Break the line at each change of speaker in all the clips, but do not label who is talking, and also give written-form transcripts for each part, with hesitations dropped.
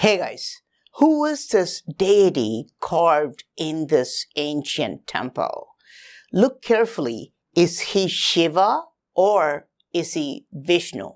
Hey guys, who is this deity carved in this ancient temple? Look carefully. Is he Shiva or is he Vishnu?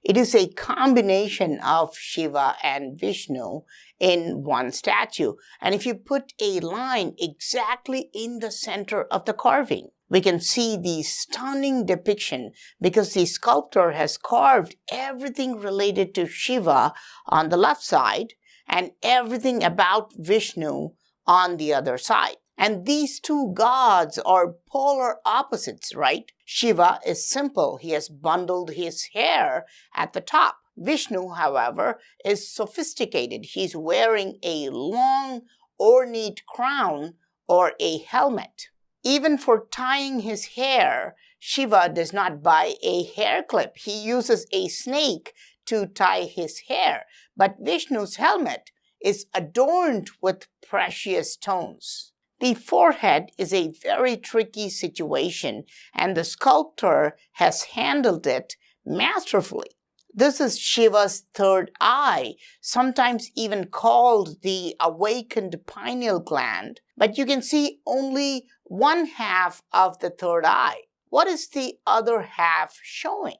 It is a combination of Shiva and Vishnu in one statue. And if you put a line exactly in the center of the carving, we can see the stunning depiction because the sculptor has carved everything related to Shiva on the left side and everything about Vishnu on the other side. And these two gods are polar opposites, right? Shiva is simple. He has bundled his hair at the top. Vishnu, however, is sophisticated. He's wearing a long, ornate crown or a helmet. Even for tying his hair, Shiva does not buy a hair clip. He uses a snake to tie his hair. But Vishnu's helmet is adorned with precious stones. The forehead is a very tricky situation, and the sculptor has handled it masterfully. This is Shiva's third eye, sometimes even called the awakened pineal gland, but you can see only one half of the third eye. What is the other half showing?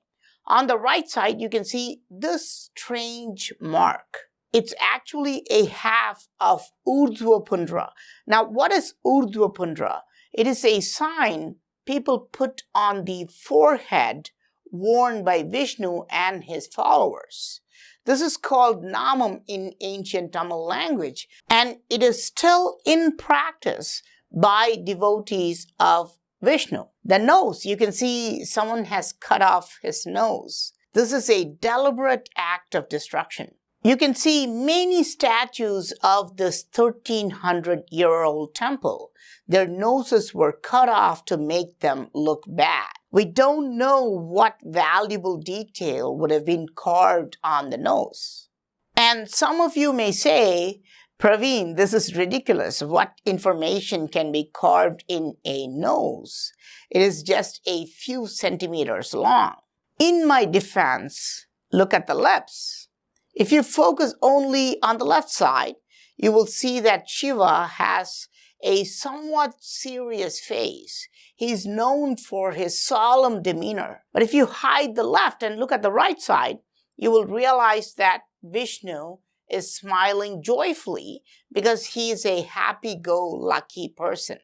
On the right side, you can see this strange mark. It's actually a half of Urdhva Pundra. Now, what is Urdhva Pundra? It is a sign people put on the forehead worn by Vishnu and his followers. This is called Namam in ancient Tamil language, and it is still in practice by devotees of Vishnu. The nose, you can see someone has cut off his nose. This is a deliberate act of destruction. You can see many statues of this 1300-year-old temple. Their noses were cut off to make them look bad. We don't know what valuable detail would have been carved on the nose. And some of you may say, Praveen, this is ridiculous. What information can be carved in a nose? It is just a few centimeters long. In my defense, look at the lips. If you focus only on the left side, you will see that Shiva has a somewhat serious face. He's known for his solemn demeanor. But if you hide the left and look at the right side, you will realize that Vishnu is smiling joyfully because he is a happy-go-lucky person.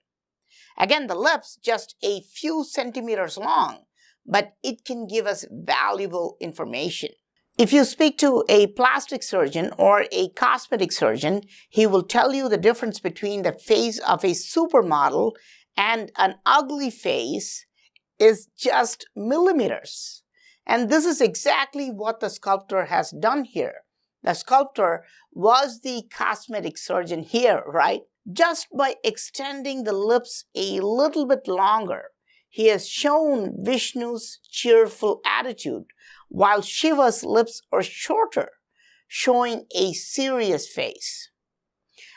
Again, the lips just a few centimeters long, but it can give us valuable information. If you speak to a plastic surgeon or a cosmetic surgeon, he will tell you the difference between the face of a supermodel and an ugly face is just millimeters. And this is exactly what the sculptor has done here. The sculptor was the cosmetic surgeon here, right? Just by extending the lips a little bit longer, he has shown Vishnu's cheerful attitude, while Shiva's lips are shorter, showing a serious face.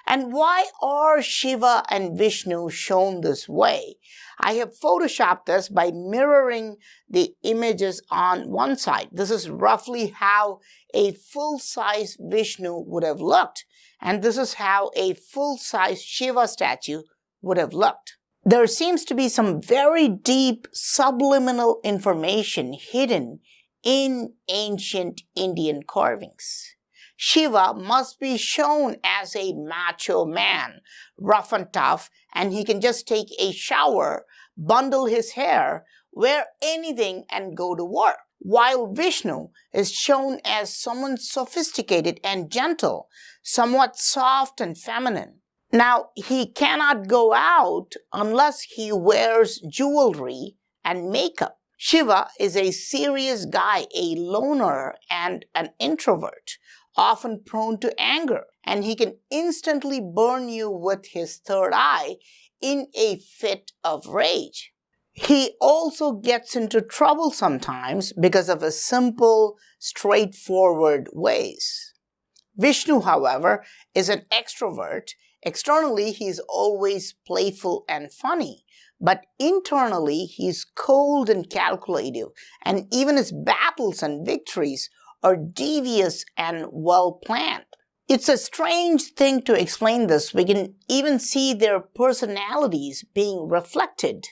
And why are Shiva and Vishnu shown this way? I have photoshopped this by mirroring the images on one side. This is roughly how a full-size Vishnu would have looked, and this is how a full-size Shiva statue would have looked. There seems to be some very deep subliminal information hidden in ancient Indian carvings. Shiva must be shown as a macho man, rough and tough, and he can just take a shower, bundle his hair, wear anything and go to work. While Vishnu is shown as someone sophisticated and gentle, somewhat soft and feminine. Now, he cannot go out unless he wears jewelry and makeup. Shiva is a serious guy, a loner and an introvert, often prone to anger, and he can instantly burn you with his third eye in a fit of rage. He also gets into trouble sometimes because of his simple, straightforward ways. Vishnu, however, is an extrovert. Externally, he's always playful and funny, but internally, he's cold and calculative, and even his battles and victories are devious and well planned. It's a strange thing to explain this. We can even see their personalities being reflected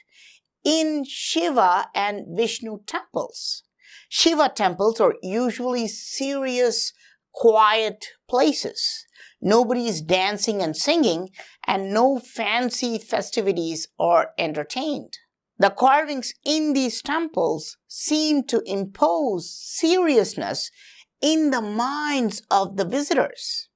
in Shiva and Vishnu temples. Shiva temples are usually serious, quiet places. Nobody is dancing and singing, and no fancy festivities are entertained. The carvings in these temples seem to impose seriousness in the minds of the visitors.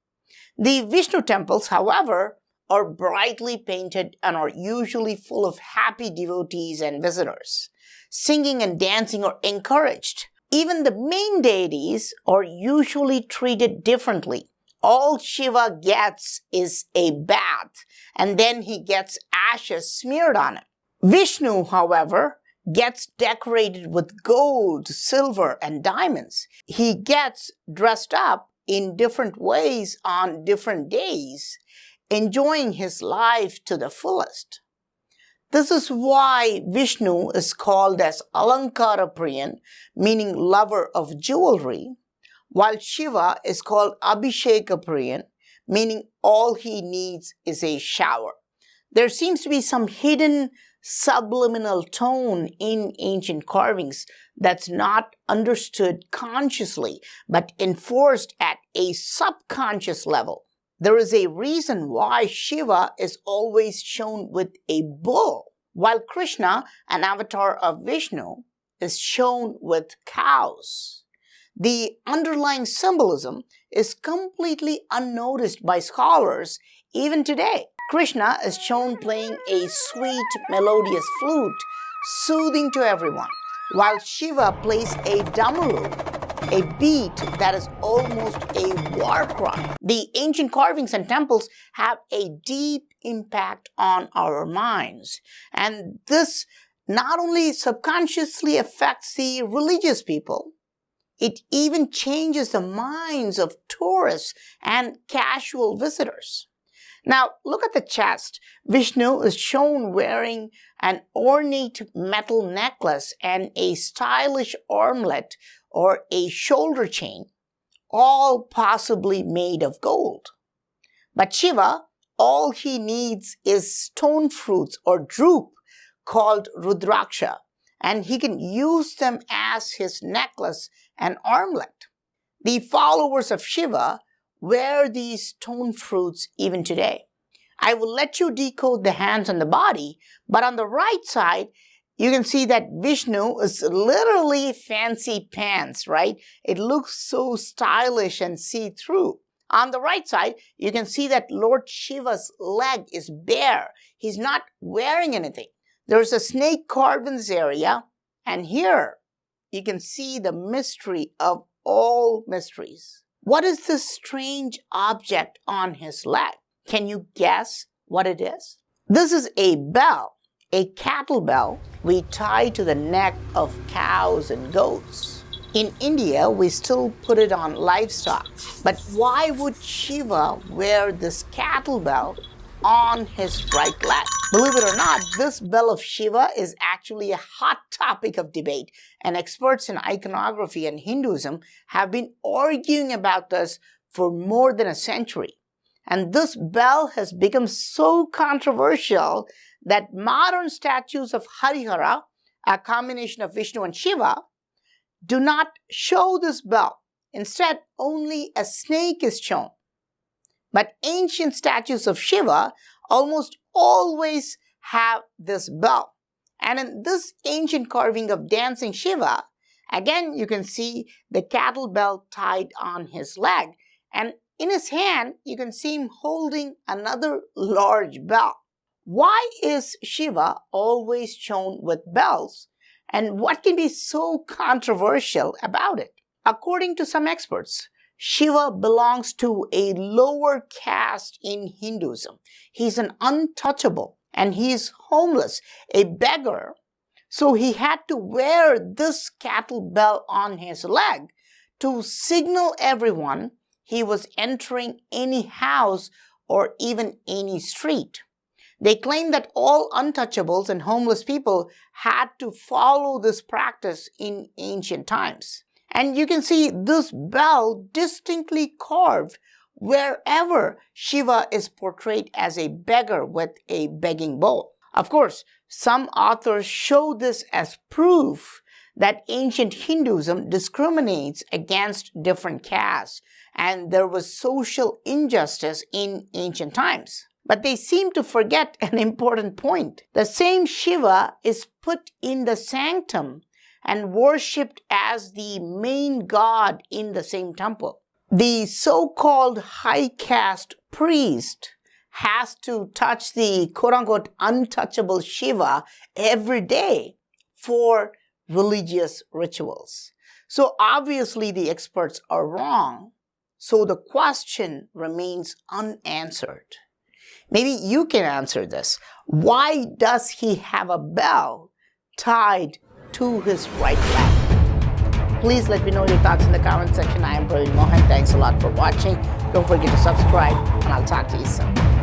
The Vishnu temples, however, are brightly painted and are usually full of happy devotees and visitors. Singing and dancing are encouraged. Even the main deities are usually treated differently. All Shiva gets is a bath, and then he gets ashes smeared on him. Vishnu, however, gets decorated with gold, silver, and diamonds. He gets dressed up in different ways on different days, enjoying his life to the fullest. This is why Vishnu is called as Alankara Priyan, meaning lover of jewelry, while Shiva is called Abhisheka Priyan, meaning all he needs is a shower. There seems to be some hidden subliminal tone in ancient carvings that's not understood consciously, but enforced at a subconscious level. There is a reason why Shiva is always shown with a bull, while Krishna, an avatar of Vishnu, is shown with cows. The underlying symbolism is completely unnoticed by scholars even today. Krishna is shown playing a sweet, melodious flute, soothing to everyone, while Shiva plays a damaru, a beat that is almost a war cry. The ancient carvings and temples have a deep impact on our minds, and this not only subconsciously affects the religious people, it even changes the minds of tourists and casual visitors. Now, look at the chest. Vishnu is shown wearing an ornate metal necklace and a stylish armlet or a shoulder chain, all possibly made of gold. But Shiva, all he needs is stone fruits or drupe called Rudraksha, and he can use them as his necklace and armlet. The followers of Shiva wear these stone fruits even today. I will let you decode the hands and the body, but on the right side, you can see that Vishnu is literally fancy pants, right? It looks so stylish and see-through. On the right side, you can see that Lord Shiva's leg is bare. He's not wearing anything. There's a snake carved in this area, and here you can see the mystery of all mysteries. What is this strange object on his leg? Can you guess what it is? This is a bell, a cattle bell we tie to the neck of cows and goats. In India, we still put it on livestock. But why would Shiva wear this cattle bell on his right leg? Believe it or not, this bell of Shiva is actually a hot topic of debate, and experts in iconography and Hinduism have been arguing about this for more than a century. And this bell has become so controversial that modern statues of Harihara, a combination of Vishnu and Shiva, do not show this bell. Instead, only a snake is shown. But ancient statues of Shiva almost always have this bell. And in this ancient carving of dancing Shiva, again you can see the cattle bell tied on his leg. And in his hand, you can see him holding another large bell. Why is Shiva always shown with bells? And what can be so controversial about it? According to some experts, Shiva belongs to a lower caste in Hinduism. He's an untouchable and he's homeless, a beggar. So he had to wear this cattle bell on his leg to signal everyone he was entering any house or even any street. They claim that all untouchables and homeless people had to follow this practice in ancient times. And you can see this bell distinctly carved wherever Shiva is portrayed as a beggar with a begging bowl. Of course, some authors show this as proof that ancient Hinduism discriminates against different castes and there was social injustice in ancient times. But they seem to forget an important point. The same Shiva is put in the sanctum and worshipped as the main god in the same temple. The so-called high caste priest has to touch the quote-unquote untouchable Shiva every day for religious rituals. So obviously the experts are wrong. So the question remains unanswered. Maybe you can answer this. Why does he have a bell tied to his right leg? Please let me know your thoughts in the comment section. I am PraveenMohan. Thanks a lot for watching. Don't forget to subscribe and I'll talk to you soon.